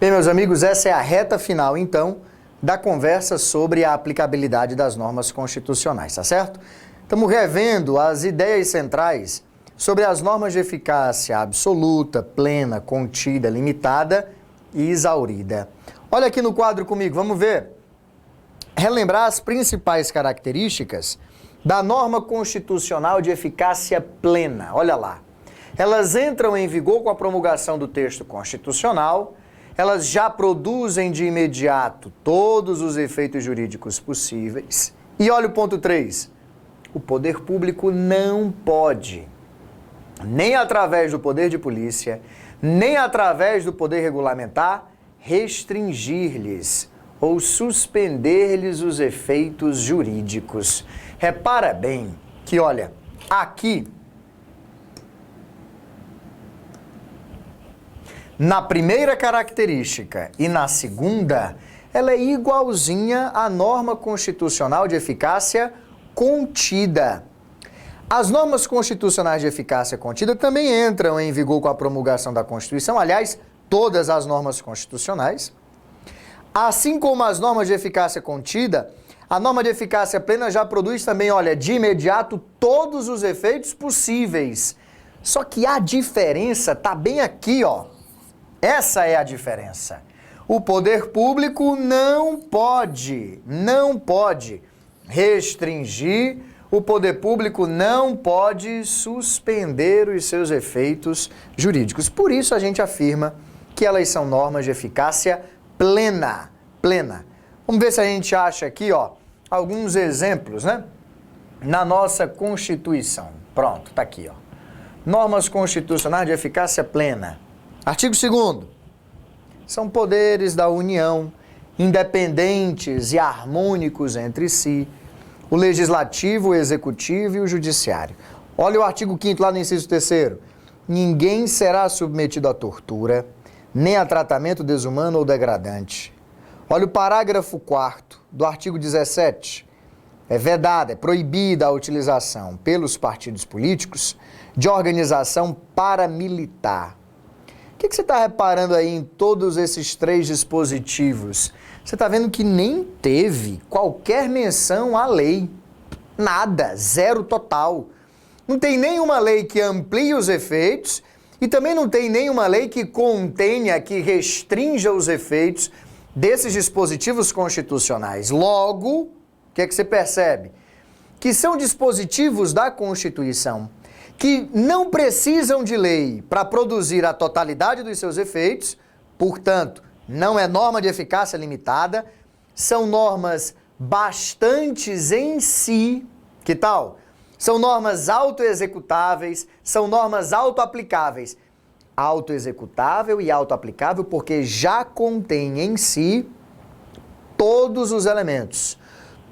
Bem, meus amigos, essa é a reta final, então, da conversa sobre a aplicabilidade das normas constitucionais, tá certo? Estamos revendo as ideias centrais sobre as normas de eficácia absoluta, plena, contida, limitada e exaurida. Olha aqui no quadro comigo, vamos ver. Relembrar as principais características da norma constitucional de eficácia plena. Olha lá. Elas entram em vigor com a promulgação do texto constitucional, elas já produzem de imediato todos os efeitos jurídicos possíveis. E olha o ponto 3. O poder público não pode, nem através do poder de polícia, nem através do poder regulamentar, restringir-lhes ou suspender-lhes os efeitos jurídicos. Repara bem que, olha, aqui, na primeira característica e na segunda, ela é igualzinha à norma constitucional de eficácia contida. As normas constitucionais de eficácia contida também entram em vigor com a promulgação da Constituição, aliás, todas as normas constitucionais. Assim como as normas de eficácia contida, a norma de eficácia plena já produz também, olha, de imediato todos os efeitos possíveis. Só que a diferença está bem aqui, ó. Essa é a diferença. O poder público não pode restringir, o poder público não pode suspender os seus efeitos jurídicos. Por isso a gente afirma que elas são normas de eficácia plena. Vamos ver se a gente acha aqui, ó, alguns exemplos, né? Na nossa Constituição. Pronto, tá aqui, ó. Normas constitucionais de eficácia plena. Artigo 2º. São poderes da União, independentes e harmônicos entre si, o Legislativo, o Executivo e o Judiciário. Olha o artigo 5º lá no inciso 3º. Ninguém será submetido à tortura, nem a tratamento desumano ou degradante. Olha o parágrafo 4º do artigo 17. É vedada, é proibida a utilização pelos partidos políticos de organização paramilitar. O que você está reparando aí em todos esses 3 dispositivos? Você está vendo que nem teve qualquer menção à lei. Nada, zero total. Não tem nenhuma lei que amplie os efeitos e também não tem nenhuma lei que contenha, que restrinja os efeitos desses dispositivos constitucionais. Logo, o que é que você percebe? Que são dispositivos da Constituição que não precisam de lei para produzir a totalidade dos seus efeitos, portanto, não é norma de eficácia limitada, são normas bastantes em si, que tal? São normas autoexecutáveis, são normas autoaplicáveis. Autoexecutável e autoaplicável porque já contém em si todos os elementos,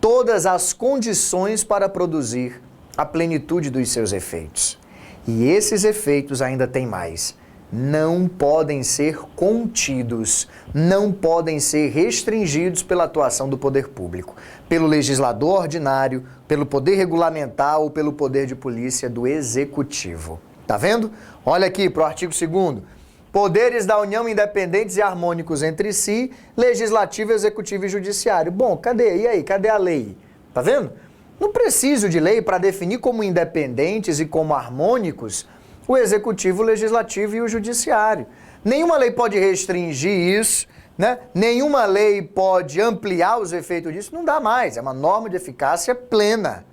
todas as condições para produzir a plenitude dos seus efeitos. E esses efeitos ainda tem mais. Não podem ser contidos, não podem ser restringidos pela atuação do poder público, pelo legislador ordinário, pelo poder regulamentar ou pelo poder de polícia do executivo. Tá vendo? Olha aqui para o artigo 2º. Poderes da União independentes e harmônicos entre si, legislativo, executivo e judiciário. Bom, cadê? E aí? Cadê a lei? Tá vendo? Não preciso de lei para definir como independentes e como harmônicos o executivo, o legislativo e o judiciário. Nenhuma lei pode restringir isso, né? Nenhuma lei pode ampliar os efeitos disso, não dá mais. É uma norma de eficácia plena.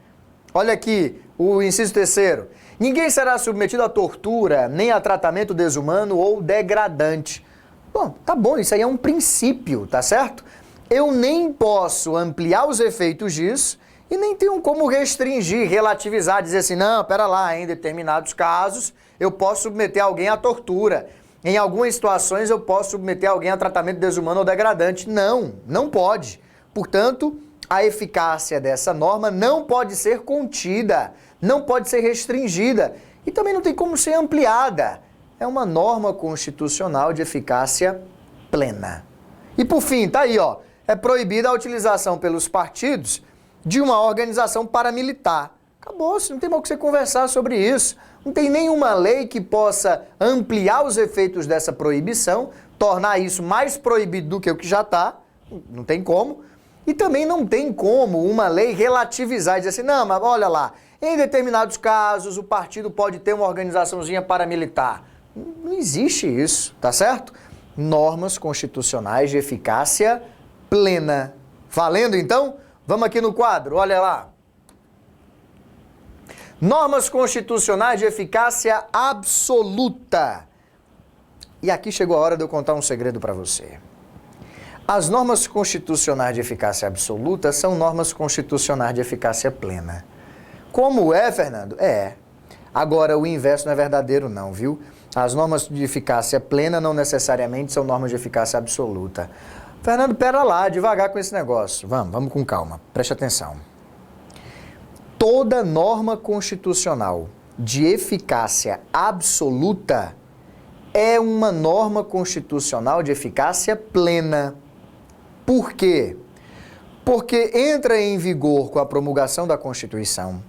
Olha aqui, o inciso 3º. Ninguém será submetido à tortura, nem a tratamento desumano ou degradante. Bom, tá bom, isso aí é um princípio, tá certo? Eu nem posso ampliar os efeitos disso e nem tenho como restringir, relativizar, dizer assim, não, pera lá, em determinados casos eu posso submeter alguém à tortura. Em algumas situações eu posso submeter alguém a tratamento desumano ou degradante. Não, não pode. Portanto, a eficácia dessa norma não pode ser contida, não pode ser restringida e também não tem como ser ampliada. É uma norma constitucional de eficácia plena. E por fim, tá aí, ó, é proibida a utilização pelos partidos de uma organização paramilitar. Acabou, não tem mais o que você conversar sobre isso. Não tem nenhuma lei que possa ampliar os efeitos dessa proibição tornar isso mais proibido do que o que já está, não tem como. E também não tem como uma lei relativizar e dizer assim, não, mas olha lá, em determinados casos o partido pode ter uma organizaçãozinha paramilitar. Não existe isso, tá certo? Normas constitucionais de eficácia plena. Valendo então? Vamos aqui no quadro, olha lá. Normas constitucionais de eficácia absoluta. E aqui chegou a hora de eu contar um segredo para você. As normas constitucionais de eficácia absoluta são normas constitucionais de eficácia plena. Como é, Fernando? É. Agora, o inverso não é verdadeiro não, viu? As normas de eficácia plena não necessariamente são normas de eficácia absoluta. Fernando, pera lá, devagar com esse negócio. Vamos com calma, preste atenção. Toda norma constitucional de eficácia absoluta é uma norma constitucional de eficácia plena. Por quê? Porque entra em vigor com a promulgação da Constituição,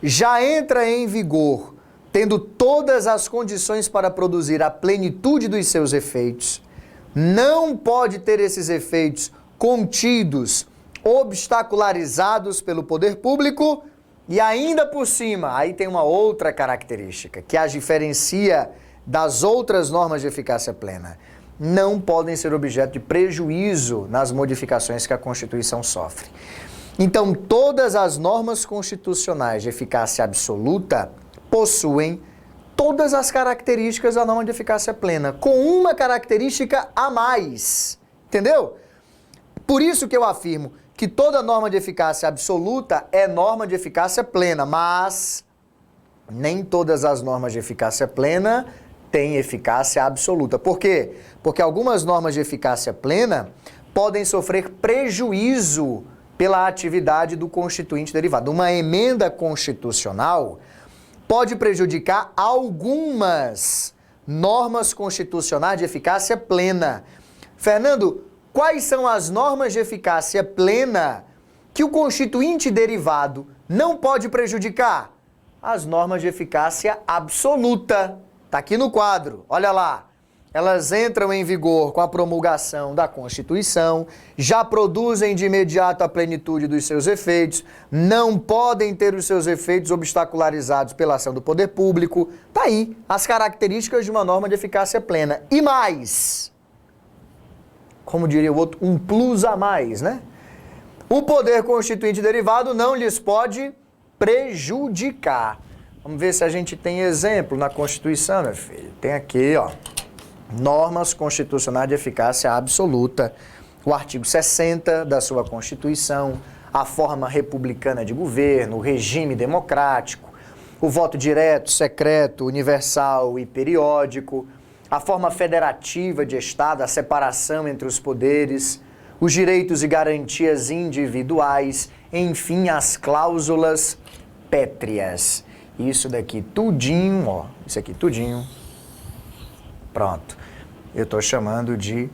já entra em vigor tendo todas as condições para produzir a plenitude dos seus efeitos, não pode ter esses efeitos contidos, obstacularizados pelo poder público e ainda por cima, aí tem uma outra característica que as diferencia das outras normas de eficácia plena. Não podem ser objeto de prejuízo nas modificações que a Constituição sofre. Então, todas as normas constitucionais de eficácia absoluta possuem todas as características da norma de eficácia plena, com uma característica a mais. Entendeu? Por isso que eu afirmo que toda norma de eficácia absoluta é norma de eficácia plena, mas nem todas as normas de eficácia plena têm eficácia absoluta. Por quê? Porque algumas normas de eficácia plena podem sofrer prejuízo pela atividade do constituinte derivado. Uma emenda constitucional pode prejudicar algumas normas constitucionais de eficácia plena. Fernando, quais são as normas de eficácia plena que o constituinte derivado não pode prejudicar? As normas de eficácia absoluta. Está aqui no quadro, olha lá. Elas entram em vigor com a promulgação da Constituição, já produzem de imediato a plenitude dos seus efeitos, não podem ter os seus efeitos obstacularizados pela ação do poder público. Está aí as características de uma norma de eficácia plena. E mais, como diria o outro, um plus a mais, né? O poder constituinte derivado não lhes pode prejudicar. Vamos ver se a gente tem exemplo na Constituição, meu filho. Tem aqui, ó, normas constitucionais de eficácia absoluta. O artigo 60 da sua Constituição, a forma republicana de governo, o regime democrático, o voto direto, secreto, universal e periódico, a forma federativa de Estado, a separação entre os poderes, os direitos e garantias individuais, enfim, as cláusulas pétreas. Isso daqui tudinho, ó, isso aqui tudinho, pronto. Eu estou chamando de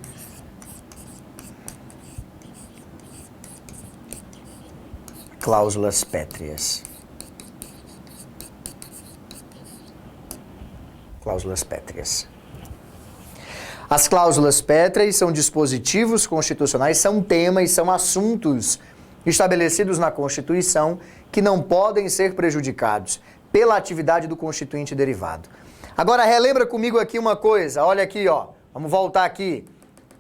cláusulas pétreas. Cláusulas pétreas. As cláusulas pétreas são dispositivos constitucionais, são temas, são assuntos estabelecidos na Constituição que não podem ser prejudicados pela atividade do constituinte derivado. Agora, relembra comigo aqui uma coisa, olha aqui, ó, vamos voltar aqui.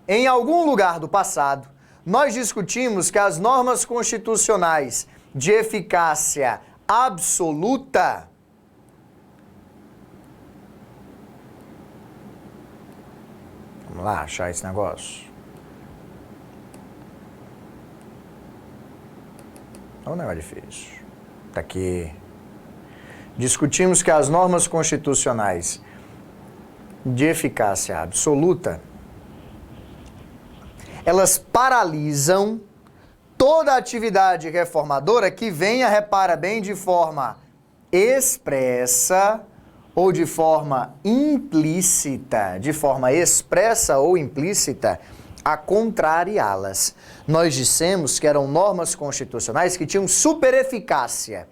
Em algum lugar do passado, nós discutimos que as normas constitucionais de eficácia absoluta vamos lá achar esse negócio. É um negócio difícil. Tá aqui. Discutimos que as normas constitucionais de eficácia absoluta, elas paralisam toda a atividade reformadora que venha, repara bem, de forma expressa ou de forma implícita, de forma expressa ou implícita, a contrariá-las. Nós dissemos que eram normas constitucionais que tinham supereficácia,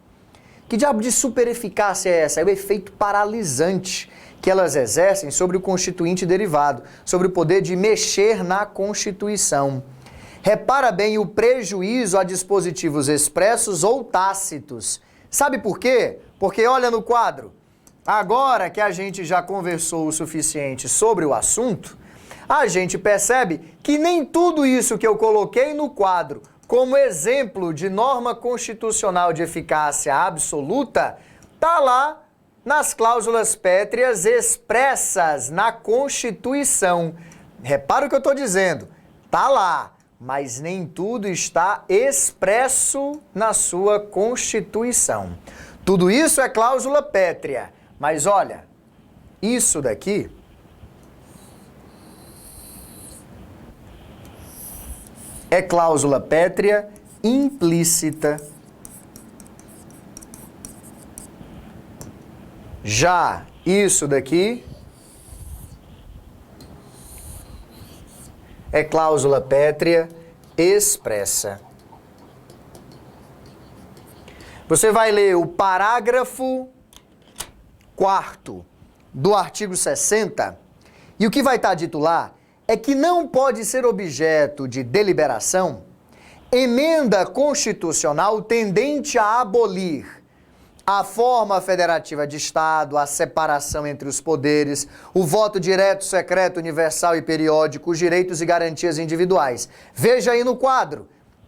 Que diabo de supereficácia é essa? É o efeito paralisante que elas exercem sobre o constituinte derivado, sobre o poder de mexer na Constituição. Repara bem o prejuízo a dispositivos expressos ou tácitos. Sabe por quê? Porque olha no quadro. Agora que a gente já conversou o suficiente sobre o assunto, a gente percebe que nem tudo isso que eu coloquei no quadro como exemplo de norma constitucional de eficácia absoluta está lá nas cláusulas pétreas expressas na Constituição. Repara o que eu estou dizendo. Está lá, mas nem tudo está expresso na sua Constituição. Tudo isso é cláusula pétrea. Mas olha, isso daqui é cláusula pétrea implícita. Já isso daqui é cláusula pétrea expressa. Você vai ler o parágrafo 4º do artigo 60 e o que vai estar dito lá é que não pode ser objeto de deliberação emenda constitucional tendente a abolir a forma federativa de Estado, a separação entre os poderes, o voto direto, secreto, universal e periódico, os direitos e garantias individuais. Veja aí no quadro,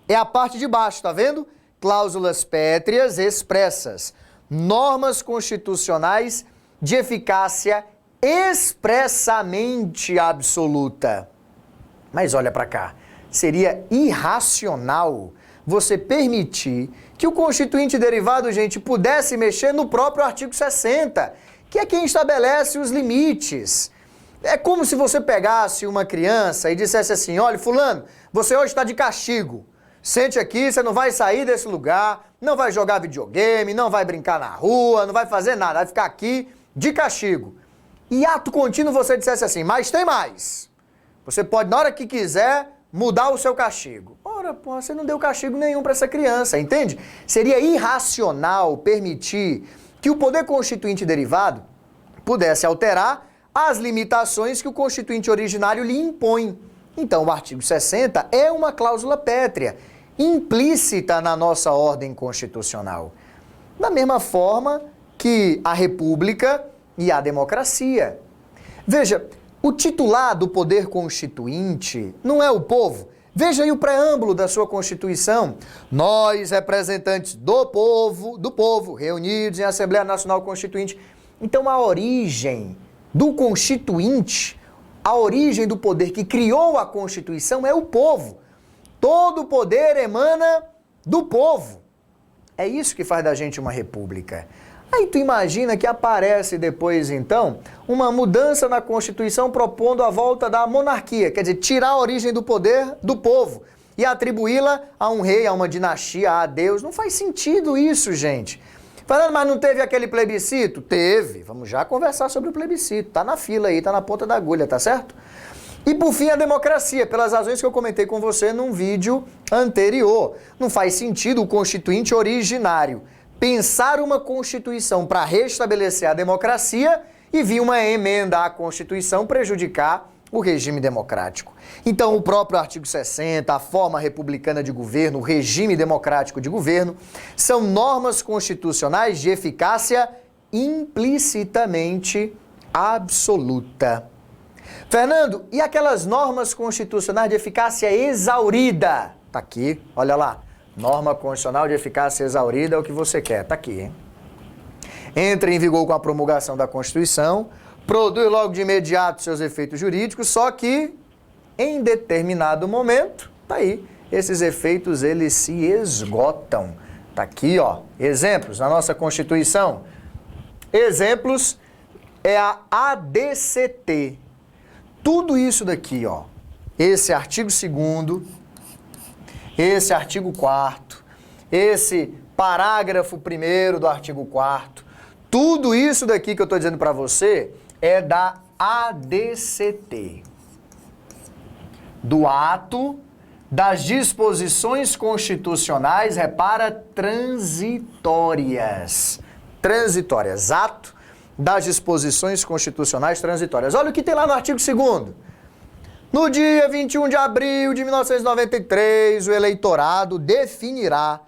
é a parte de baixo, tá vendo? Cláusulas pétreas expressas, normas constitucionais de eficácia expressamente absoluta. Mas olha para cá, seria irracional você permitir que o constituinte derivado, gente, pudesse mexer no próprio artigo 60, que é quem estabelece os limites. É como se você pegasse uma criança e dissesse assim, olha, fulano, você hoje está de castigo. Sente aqui, você não vai sair desse lugar, não vai jogar videogame, não vai brincar na rua, não vai fazer nada, vai ficar aqui de castigo. E ato contínuo você dissesse assim, mas tem mais. Você pode, na hora que quiser, mudar o seu castigo. Ora, pô, você não deu castigo nenhum para essa criança, entende? Seria irracional permitir que o poder constituinte derivado pudesse alterar as limitações que o constituinte originário lhe impõe. Então, o artigo 60 é uma cláusula pétrea, implícita na nossa ordem constitucional. Da mesma forma que a República e a democracia. Veja, o titular do poder constituinte não é o povo. Veja aí o preâmbulo da sua Constituição. Nós, representantes do povo, reunidos em Assembleia Nacional Constituinte. Então, a origem do constituinte, a origem do poder que criou a Constituição é o povo. Todo o poder emana do povo. É isso que faz da gente uma república. Aí tu imagina que aparece depois, então, uma mudança na Constituição propondo a volta da monarquia, quer dizer, tirar a origem do poder do povo e atribuí-la a um rei, a uma dinastia, a Deus. Não faz sentido isso, gente. Falando, mas não teve aquele plebiscito? Teve. Vamos já conversar sobre o plebiscito. Tá na fila aí, tá na ponta da agulha, tá certo? E por fim, a democracia, pelas razões que eu comentei com você num vídeo anterior. Não faz sentido o constituinte originário pensar uma Constituição para restabelecer a democracia e vir uma emenda à Constituição prejudicar o regime democrático. Então, o próprio artigo 60, a forma republicana de governo, o regime democrático de governo, são normas constitucionais de eficácia implicitamente absoluta. Fernando, e aquelas normas constitucionais de eficácia exaurida? Tá aqui, olha lá. Norma constitucional de eficácia exaurida é o que você quer, tá aqui, hein? Entra em vigor com a promulgação da Constituição, produz logo de imediato seus efeitos jurídicos, só que em determinado momento, tá aí, esses efeitos eles se esgotam. Tá aqui, ó, exemplos na nossa Constituição. Exemplos é a ADCT. Tudo isso daqui, ó, esse artigo 2º, esse artigo 4º, esse parágrafo 1º do artigo 4º, tudo isso daqui que eu estou dizendo para você é da ADCT, do ato das disposições constitucionais, repara, transitórias. Transitórias, ato das disposições constitucionais transitórias. Olha o que tem lá no artigo 2º. No dia 21 de abril de 1993, o eleitorado definirá,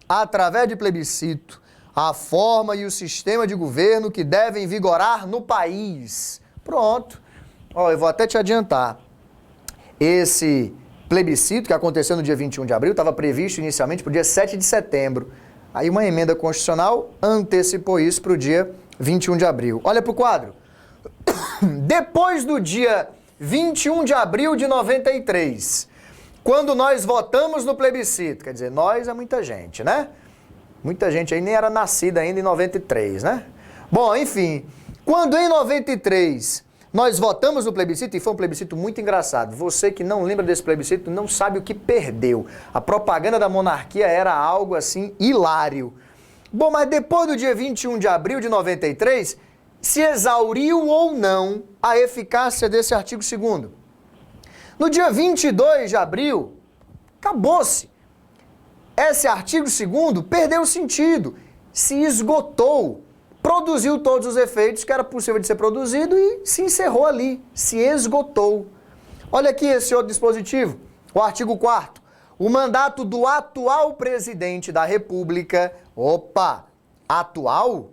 através de plebiscito, a forma e o sistema de governo que devem vigorar no país. Pronto. Ó, eu vou até te adiantar. Esse plebiscito que aconteceu no dia 21 de abril estava previsto inicialmente para o dia 7 de setembro. Aí uma emenda constitucional antecipou isso para o dia 21 de abril. Olha para o quadro. Depois do dia 21 de abril de 93, quando nós votamos no plebiscito, quer dizer, nós é muita gente, né? Muita gente aí nem era nascida ainda em 93, né? Bom, enfim, quando em 93 nós votamos no plebiscito, e foi um plebiscito muito engraçado. Você que não lembra desse plebiscito não sabe o que perdeu. A propaganda da monarquia era algo assim hilário. Bom, mas depois do dia 21 de abril de 93, se exauriu ou não a eficácia desse artigo 2º. No dia 22 de abril, acabou-se. Esse artigo 2º perdeu o sentido, se esgotou. Produziu todos os efeitos que era possível de ser produzido e se encerrou ali, se esgotou. Olha aqui esse outro dispositivo, o artigo 4º. O mandato do atual presidente da República, atual?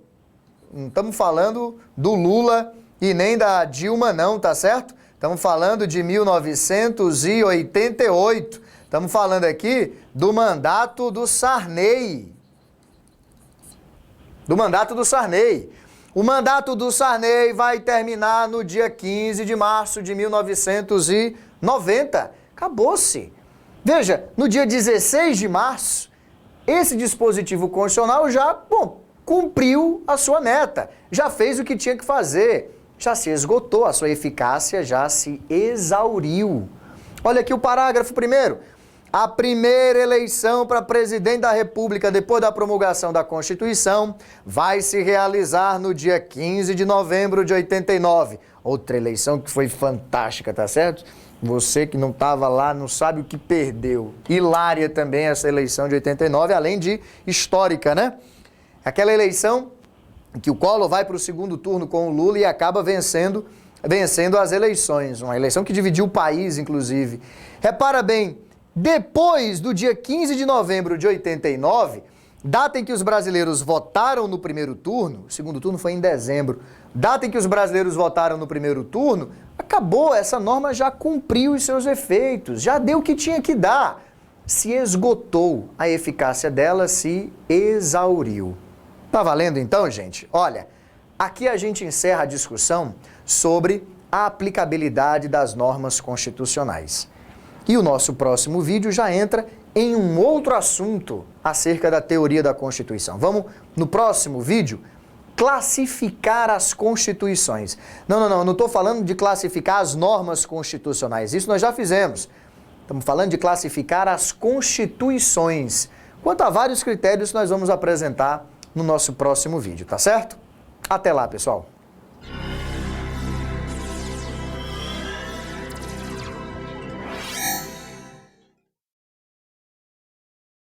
Não estamos falando do Lula e nem da Dilma não, tá certo? Estamos falando de 1988. Estamos falando aqui do mandato do Sarney. O mandato do Sarney vai terminar no dia 15 de março de 1990. Acabou-se. Veja, no dia 16 de março, esse dispositivo constitucional já, cumpriu a sua meta, já fez o que tinha que fazer, já se esgotou, a sua eficácia já se exauriu. Olha aqui o parágrafo 1º. A primeira eleição para presidente da República depois da promulgação da Constituição vai se realizar no dia 15 de novembro de 89. Outra eleição que foi fantástica, tá certo? Você que não estava lá não sabe o que perdeu. Hilária também essa eleição de 89, além de histórica, né? Aquela eleição que o Collor vai para o segundo turno com o Lula e acaba vencendo as eleições. Uma eleição que dividiu o país, inclusive. Repara bem, depois do dia 15 de novembro de 89, data em que os brasileiros votaram no primeiro turno, o segundo turno foi em dezembro, data em que os brasileiros votaram no primeiro turno, acabou, essa norma já cumpriu os seus efeitos, já deu o que tinha que dar. Se esgotou, a eficácia dela se exauriu. Tá valendo então, gente? Olha, aqui a gente encerra a discussão sobre a aplicabilidade das normas constitucionais. E o nosso próximo vídeo já entra em um outro assunto acerca da teoria da Constituição. Vamos, no próximo vídeo, classificar as constituições. Não estou falando de classificar as normas constitucionais, isso nós já fizemos. Estamos falando de classificar as constituições. Quanto a vários critérios nós vamos apresentar no nosso próximo vídeo, tá certo? Até lá, pessoal!